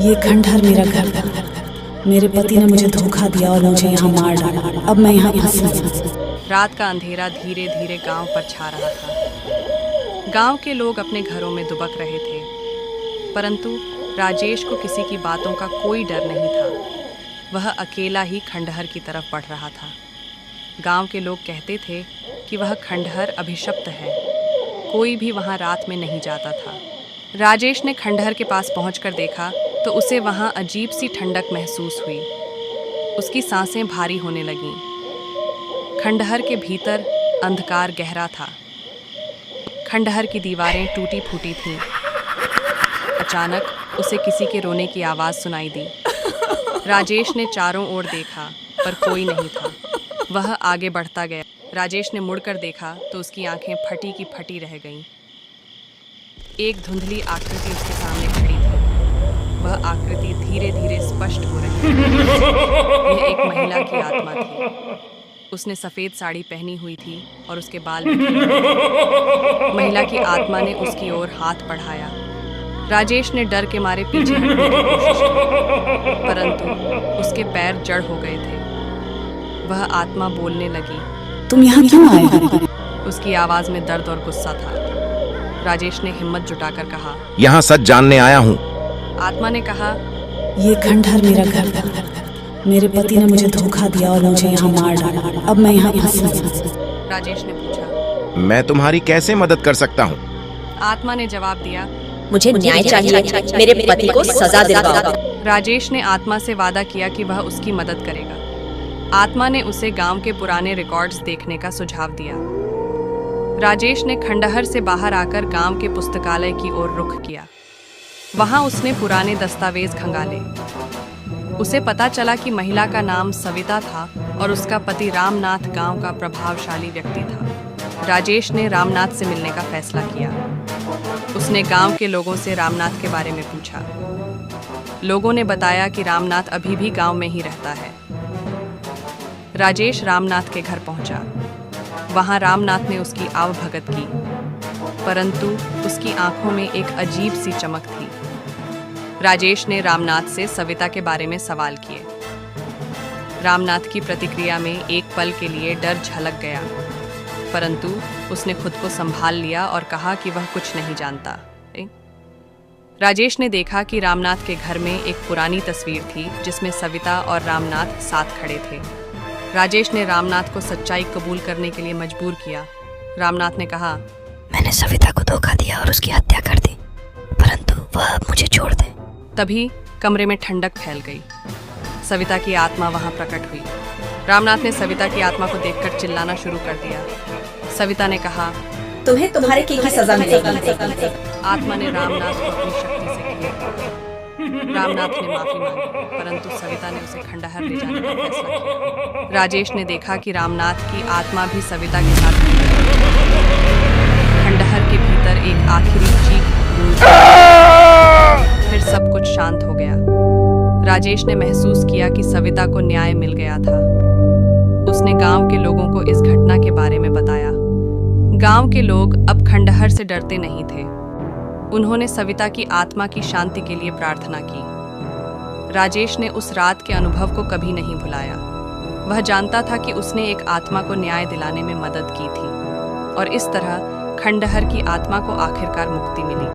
ये खंडहर मेरा घर था। मेरे पति ने मुझे धोखा दिया और मुझे यहाँ मार डाला। अब मैं यहाँ फंसी हूँ। रात का अंधेरा धीरे धीरे गांव पर छा रहा था। गांव के लोग अपने घरों में दुबक रहे थे, परंतु राजेश को किसी की बातों का कोई डर नहीं था। वह अकेला ही खंडहर की तरफ बढ़ रहा था। गांव के लोग कहते थे कि वह खंडहर अभिशप्त है, कोई भी वहां रात में नहीं जाता था। राजेश ने खंडहर के पास पहुंचकर देखा तो उसे वहां अजीब सी ठंडक महसूस हुई। उसकी सांसें भारी होने लगीं। खंडहर के भीतर अंधकार गहरा था। खंडहर की दीवारें टूटी फूटी थीं। अचानक उसे किसी के रोने की आवाज़ सुनाई दी। राजेश ने चारों ओर देखा पर कोई नहीं था। वह आगे बढ़ता गया। राजेश ने मुड़कर देखा तो उसकी आंखें फटी की फटी रह गईं। एक धुंधली आकृति उसके सामने खड़ी थी। वह आकृति धीरे धीरे स्पष्ट हो रही थी। यह एक महिला की आत्मा थी। उसने सफ़ेद साड़ी पहनी हुई थी और उसके बाल बिखरे हुए थे। महिला की आत्मा ने उसकी ओर हाथ बढ़ाया। राजेश ने डर के मारे पीछे हटने की कोशिश की, परंतु उसके पैर जड़ हो गए थे। वह आत्मा बोलने लगी। तुम यहाँ क्यों आए? उसकी आवाज़ में दर्द और गुस्सा था। राजेश ने हिम्मत जुटाकर कहा, यहाँ सच जानने आया हूँ। आत्मा ने कहा, ये खंडहर मेरा घर था। मेरे पति ने मुझे धोखा दिया और मुझे यहाँ मार डाला। अब मैं यहाँ फंसी हूँ। राजेश ने पूछा, मैं तुम्हारी कैसे मदद कर सकता हूँ? आत्मा ने जवाब दिया, मुझे न्याय चाहिए। मेरे पति को सजा दिलवाओ। राजेश ने आत्मा से वादा किया कि वह उसकी मदद करेगा। आत्मा ने उसे गांव के पुराने रिकॉर्ड्स देखने का सुझाव दिया। राजेश ने खंडहर से बाहर आकर गांव के पुस्तकालय की ओर रुख किया। वहां उसने पुराने दस्तावेज खंगाले। उसे पता चला कि महिला का नाम सविता था और उसका पति रामनाथ गांव का प्रभावशाली व्यक्ति था। राजेश ने रामनाथ से मिलने का फैसला किया। उसने गांव के लोगों से रामनाथ के बारे में पूछा। लोगों ने बताया कि रामनाथ अभी भी गांव में ही रहता है। राजेश रामनाथ के घर पहुंचा। वहां रामनाथ ने उसकी आवभगत की, परंतु उसकी आंखों में एक अजीब सी चमक थी। राजेश ने रामनाथ से सविता के बारे में सवाल किए। रामनाथ की प्रतिक्रिया में एक पल के लिए डर झलक गया, परंतु उसने खुद को संभाल लिया और कहा कि वह कुछ नहीं जानता। राजेश ने देखा कि रामनाथ के घर में एक पुरानी तस्वीर थी जिसमें सविता और रामनाथ साथ खड़े थे। राजेश ने रामनाथ को सच्चाई कबूल करने के लिए मजबूर किया। रामनाथ ने कहा, मैंने सविता को धोखा दिया और उसकी हत्या कर दी, परंतु वह अब मुझे छोड़ दे। तभी कमरे में ठंडक फैल गई। सविता की आत्मा वहां प्रकट हुई। रामनाथ ने सविता की आत्मा को देखकर चिल्लाना शुरू कर दिया। सविता ने कहा, तुम्हें तुम्हारे की सजा मिलेगी। आत्मा ने रामनाथ को अपनी शक्ति से घेर। रामनाथ ने माफी मांगी, परंतु सविता ने उसे खंडहर ले जाने का फैसला किया। राजेश ने देखा कि रामनाथ की आत्मा भी सविता के साथ खंडहर के भीतर एक आखिरी चीख गूंजी। फिर सब कुछ शांत हो गया। राजेश ने महसूस किया कि सविता को न्याय मिल गया था। उसने गांव के लोगों को इस घटना के बारे में बताया। गांव के लोग अब खंडहर से डरते नहीं थे। उन्होंने सविता की आत्मा की शांति के लिए प्रार्थना की। राजेश ने उस रात के अनुभव को कभी नहीं भुलाया। वह जानता था कि उसने एक आत्मा को न्याय दिलाने में मदद की थी और इस तरह खंडहर की आत्मा को आखिरकार मुक्ति मिली।